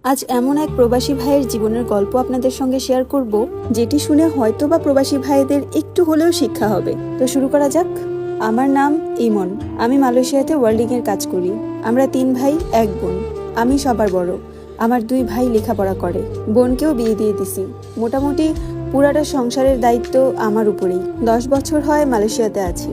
আজ এমন এক প্রবাসী ভাইয়ের জীবনের গল্প আপনাদের সঙ্গে শেয়ার করব, যেটি শুনে হয়তো বা প্রবাসী ভাইদের একটু হলেও শিক্ষা হবে। তো শুরু করা যাক। আমার নাম ইমন। আমি মালয়েশিয়াতে ওয়েল্ডিংয়ের কাজ করি। আমরা 3 ভাই 1 বোন। আমি সবার বড়। আমার 2 ভাই লেখাপড়া করে। বোনকেও বিয়ে দিয়ে দিছি। মোটামুটি পুরাটা সংসারের দায়িত্ব আমার উপরেই। 10 বছর হয় মালয়েশিয়াতে আছি।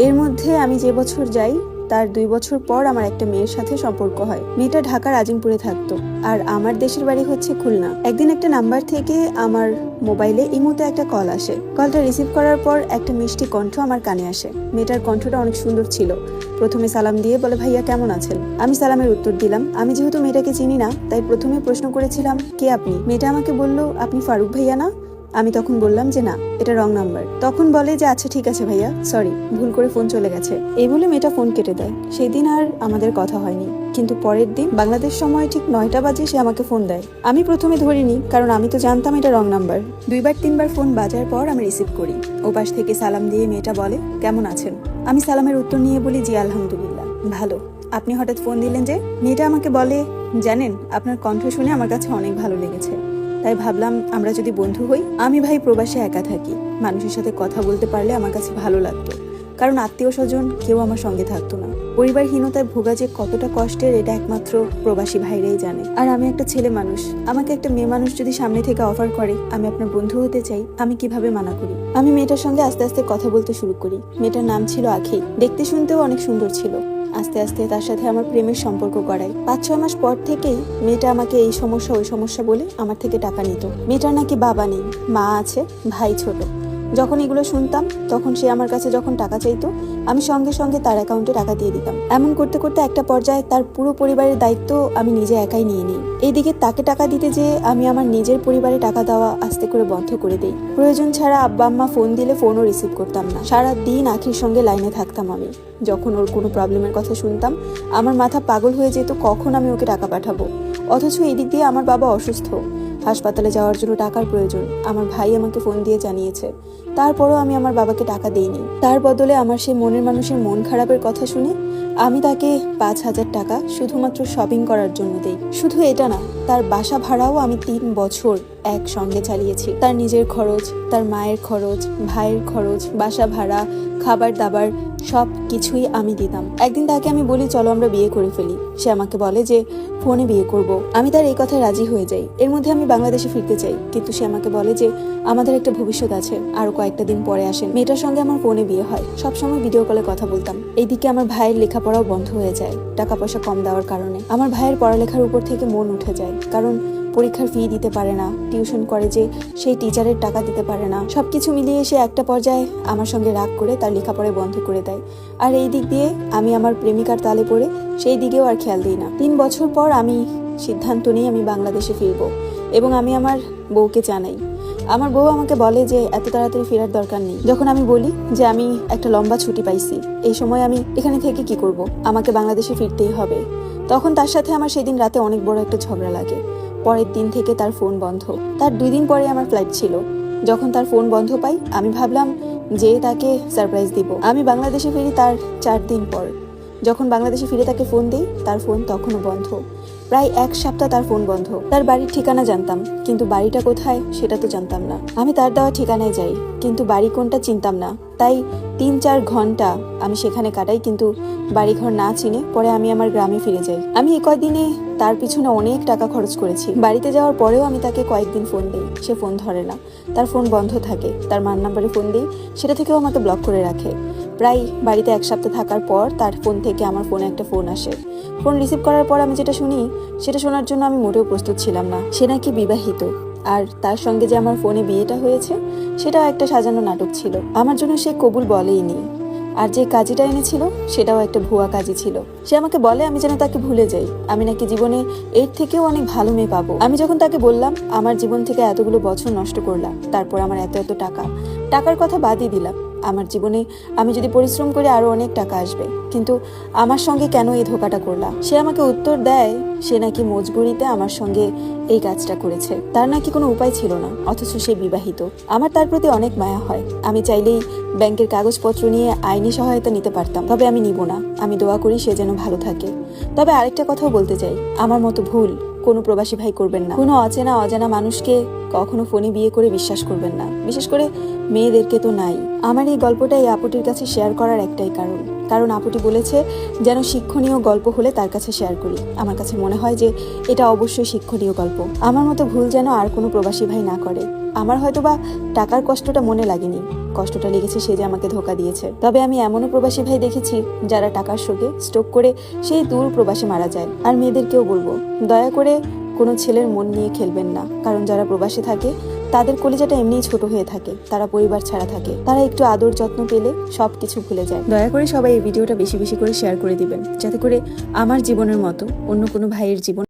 এর মধ্যে আমি যে বছর যাই তার 2 বছর পর আমার একটা মেয়ের সাথে সম্পর্ক হয়। মেয়েটা ঢাকার আজিমপুরে থাকতো, আর আমার দেশের বাড়ি হচ্ছে খুলনা। একদিন একটা নাম্বার থেকে আমার মোবাইলে ইমোতে একটা কল আসে। কলটা রিসিভ করার পর একটা মিষ্টি কণ্ঠ আমার কানে আসে। মেয়েটার কণ্ঠটা অনেক সুন্দর ছিল। প্রথমে সালাম দিয়ে বলে, ভাইয়া কেমন আছেন? আমি সালামের উত্তর দিলাম। আমি যেহেতু মেয়েটাকে চিনি না, তাই প্রথমে প্রশ্ন করেছিলাম, কে আপনি? মেয়েটা আমাকে বলল, আপনি ফারুক ভাইয়া না? আমি তখন বললাম যে না, এটা রং নাম্বার। তখন বলে যে আচ্ছা ঠিক আছে ভাইয়া, সরি, ভুল করে ফোন চলে গেছে। এই বলে মেয়েটা ফোন কেটে দেয়। সেই দিন আর আমাদের কথা হয়নি। কিন্তু পরের দিন বাংলাদেশ সময় ঠিক 9টা বাজে সে আমাকে ফোন দেয়। আমি প্রথমে ধরিনি, কারণ আমি তো জানতাম এটা রং নাম্বার। 2-3 বার ফোন বাজার পর আমি রিসিভ করি। ওপাশ থেকে সালাম দিয়ে মেয়েটা বলে, কেমন আছেন? আমি সালামের উত্তর নিয়ে বলি, জি আলহামদুলিল্লাহ, ভালো। আপনি হঠাৎ ফোন দিলেন যে? মেয়েটা আমাকে বলে, জানেন আপনার কণ্ঠ শুনে আমার কাছে অনেক ভালো লেগেছে, তাই ভাবলাম আমরা যদি বন্ধু হই। আমি ভাই প্রবাসে একা থাকি। মানুষের সাথে কথা বলতে পারলে আমার কাছে ভালো লাগতো, কারণ আত্মীয় স্বজন কেউ আমার সঙ্গে থাকতো না। পরিবারহীনতায় ভোগা যে কতটা কষ্টের, এটা একমাত্র প্রবাসী ভাইরাই জানে। আর আমি একটা ছেলে মানুষ, আমাকে একটা মেয়ে মানুষ যদি সামনে থেকে অফার করে আমি আপনার বন্ধু হতে চাই, আমি কিভাবে মানা করি? আমি মেয়েটার সঙ্গে আস্তে আস্তে কথা বলতে শুরু করি। মেয়েটার নাম ছিল আখি। দেখতে শুনতেও অনেক সুন্দর ছিল। আস্তে আস্তে তার সাথে আমার প্রেমের সম্পর্ক গড়ায়। 5-6 মাস পর থেকেই মেয়েটা আমাকে এই সমস্যা ওই সমস্যা বলে আমার থেকে টাকা নিত। মেয়েটার নাকি বাবা নেই, মা আছে, ভাই ছোট। যখন এগুলো শুনতাম, তখন সে আমার কাছে যখন টাকা চাইতো, আমি সঙ্গে সঙ্গে তার অ্যাকাউন্টে টাকা দিয়ে দিতাম। এমন করতে করতে একটা পর্যায়ে তার পুরো পরিবারের দায়িত্ব আমি নিজে একাই নিয়ে নিই। এইদিকে তাকে টাকা দিতে যেয়ে আমি আমার নিজের পরিবারে টাকা দেওয়া আস্তে করে বন্ধ করে দিই। প্রয়োজন ছাড়া আব্বা আম্মা ফোন দিলে ফোনও রিসিভ করতাম না। সারা দিন আখির সঙ্গে লাইনে থাকতাম আমি। যখন ওর কোনো প্রবলেমের কথা শুনতাম, আমার মাথা পাগল হয়ে যেত কখন আমি ওকে টাকা পাঠাবো। অথচ এদিক দিয়ে আমার বাবা অসুস্থ, হাসপাতালে যাওয়ার জন্য টাকার প্রয়োজন। আমার ভাই আমাকে ফোন দিয়ে জানিয়েছে, তারপরও আমি আমার বাবাকে টাকা দিইনি। তার বদলে আমার সেই মনের মানুষের মন খারাপের কথা শুনে আমি তাকে 5,000 টাকা শুধুমাত্র শপিং করার জন্য দেই। শুধু এটা না, তার বাসা ভাড়াও আমি 3 বছর একসঙ্গে চালিয়েছি। তার নিজের খরচ, তার মায়ের খরচ, ভাইয়ের খরচ, বাসা ভাড়া, খাবার দাবার সব কিছুই আমি দিতাম। একদিন তাকে আমি বলি, চলো আমরা বিয়ে করে ফেলি। সে আমাকে বলে যে ফোনে বিয়ে করব। আমি তার এই কথায় রাজি হয়ে যাই। এর মধ্যে আমি বাংলাদেশে ফিরতে চাই, কিন্তু সে আমাকে বলে যে আমাদের একটা ভবিষ্যৎ আছে, আরো কয়েকটা দিন পরে আসেন। মেয়েটার সঙ্গে আমার ফোনে বিয়ে হয়। সবসময় ভিডিও কলে কথা বলতাম। এইদিকে আমার ভাইয়ের লেখাপড়াও বন্ধ হয়ে যায় টাকা পয়সা কম দেওয়ার কারণে। আমার ভাইয়ের পড়ালেখার উপর থেকে মন উঠে যায়, কারণ পরীক্ষার ফি দিতে পারে না, টিউশন করে যে সেই টিচারের টাকা দিতে পারে না। সবকিছু মিলিয়ে সে একটা পর্যায়ে আমার সঙ্গে রাগ করে তার লেখাপড়ায় বন্ধ করে দেয়। আর এই দিক দিয়ে আমি আমার প্রেমিকার তালে পড়ে সেই দিকেও আর খেয়াল দিই না। 3 বছর পর আমি সিদ্ধান্ত নিই আমি বাংলাদেশে ফিরবো, এবং আমি আমার বউকে জানাই। আমার বউ আমাকে বলে যে এত তাড়াতাড়ি ফেরার দরকার নেই। যখন আমি বলি যে আমি একটা লম্বা ছুটি পাইছি, এই সময় আমি এখানে থেকে কি করব, আমাকে বাংলাদেশে ফিরতেই হবে, তখন তার সাথে আমার সেদিন রাতে অনেক বড় একটা ঝগড়া লাগে। পরের দিন থেকে তার ফোন বন্ধ। তার 2 দিন পরে আমার ফ্লাইট ছিল। যখন তার ফোন বন্ধ পাই, আমি ভাবলাম যে তাকে সারপ্রাইজ দিব। আমি বাংলাদেশে ফিরি তার 4 দিন পর। যখন বাংলাদেশে ফিরে তাকে ফোন দিই, তার ফোন তখনও বন্ধ। প্রায় 1 সপ্তাহ তার ফোন বন্ধ। তার বাড়ির ঠিকানা জানতাম, কিন্তু বাড়িটা কোথায় সেটা তো জানতাম না। আমি তার দেওয়া ঠিকানায় যাই, কিন্তু বাড়ি কোনটা চিনতাম না। তাই 3-4 ঘন্টা আমি সেখানে কাটাই, কিন্তু বাড়িঘর না চিনে পরে আমি আমার গ্রামে ফিরে যাই। আমি এই কয়দিনে তার পিছনে অনেক টাকা খরচ করেছি। বাড়িতে যাওয়ার পরেও আমি তাকে কয়েকদিন ফোন দিই, সে ফোন ধরে না, তার ফোন বন্ধ থাকে। তার মার নাম্বারে ফোন দিই, সেটা থেকেও আমাকে ব্লক করে রাখে। প্রায় বাড়িতে 1 সপ্তাহ থাকার পর তার ফোন থেকে আমার ফোনে একটা ফোন আসে। ফোন রিসিভ করার পর আমি যেটা শুনি, সেটা শোনার জন্য আমি মোটেও প্রস্তুত ছিলাম না। সে নাকি বিবাহিত, আর তার সঙ্গে যে আমার ফোনে বিয়েটা হয়েছে সেটাও একটা সাজানো নাটক ছিল। আমার জন্য সে কবুল বলেইনি। আর যে কাজীটা এনেছিল সেটাও একটা ভুয়া কাজী ছিল। সে আমাকে বলে আমি যেন তাকে ভুলে যাই, আমি নাকি জীবনে এর থেকেও অনেক ভালো মেয়ে পাবো। আমি যখন তাকে বললাম আমার জীবন থেকে এতগুলো বছর নষ্ট করলাম, তারপর আমার এত এত টাকার কথা বাদই দিলাম, আমার জীবনে আমি যদি পরিশ্রম করে আরো অনেক টাকা আসবে, কিন্তু আমার সঙ্গে কেন এই ধোকাটা করলা? সে আমাকে উত্তর দেয় সে নাকি মজবুরিতে আমার সঙ্গে এই কাজটা করেছে, তার নাকি কোনো উপায় ছিল না, অথচ সে বিবাহিত। আমার তার প্রতি অনেক মায়া হয়। আমি চাইলেই ব্যাংকের কাগজপত্র নিয়ে আইনি সহায়তা নিতে পারতাম, তবে আমি নিব না। আমি দোয়া করি সে যেন ভালো থাকে। তবে আরেকটা কথাও বলতে চাই, আমার মতো ভুল কোনো প্রবাসী ভাই করবেন না। কোনো অজানা মানুষকে কখনো ফোনে বিয়ে করে বিশ্বাস করবেন না, বিশেষ করে মেয়েদেরকে তো নাই। আমার এই গল্পটা এই আপুটির কাছে শেয়ার করার একটাই কারণ আপুটি বলেছে যেন শিক্ষণীয় গল্প হলে তার কাছে শেয়ার করি। আমার কাছে মনে হয় যে এটা অবশ্যই শিক্ষণীয় গল্প। আমার মতো ভুল যেন আর কোনো প্রবাসী ভাই না করে। আমার হয়তোবা টাকার কষ্টটা মনে লাগেনি, কষ্টটা লেগেছে সে যে আমাকে ধোকা দিয়েছে। তবে আমি এমনও প্রবাসী ভাই দেখেছি যারা টাকার শোকে স্ট্রোক করে সেই দূর প্রবাসে মারা যায়। আর মেয়েদেরকেও বলবো, দয়া করে কোনো ছেলের মন নিয়ে খেলবেন না, কারণ যারা প্রবাসে থাকে তাদের কলিজাটা এমনিই ছোট হয়ে থাকে, তারা পরিবার ছাড়া থাকে, তারা একটু আদর যত্ন পেলে সবকিছু ভুলে যায়। দয়া করে সবাই এই ভিডিওটা বেশি বেশি করে শেয়ার করে দিবেন, যাতে করে আমার জীবনের মতো অন্য কোনো ভাইয়ের জীবন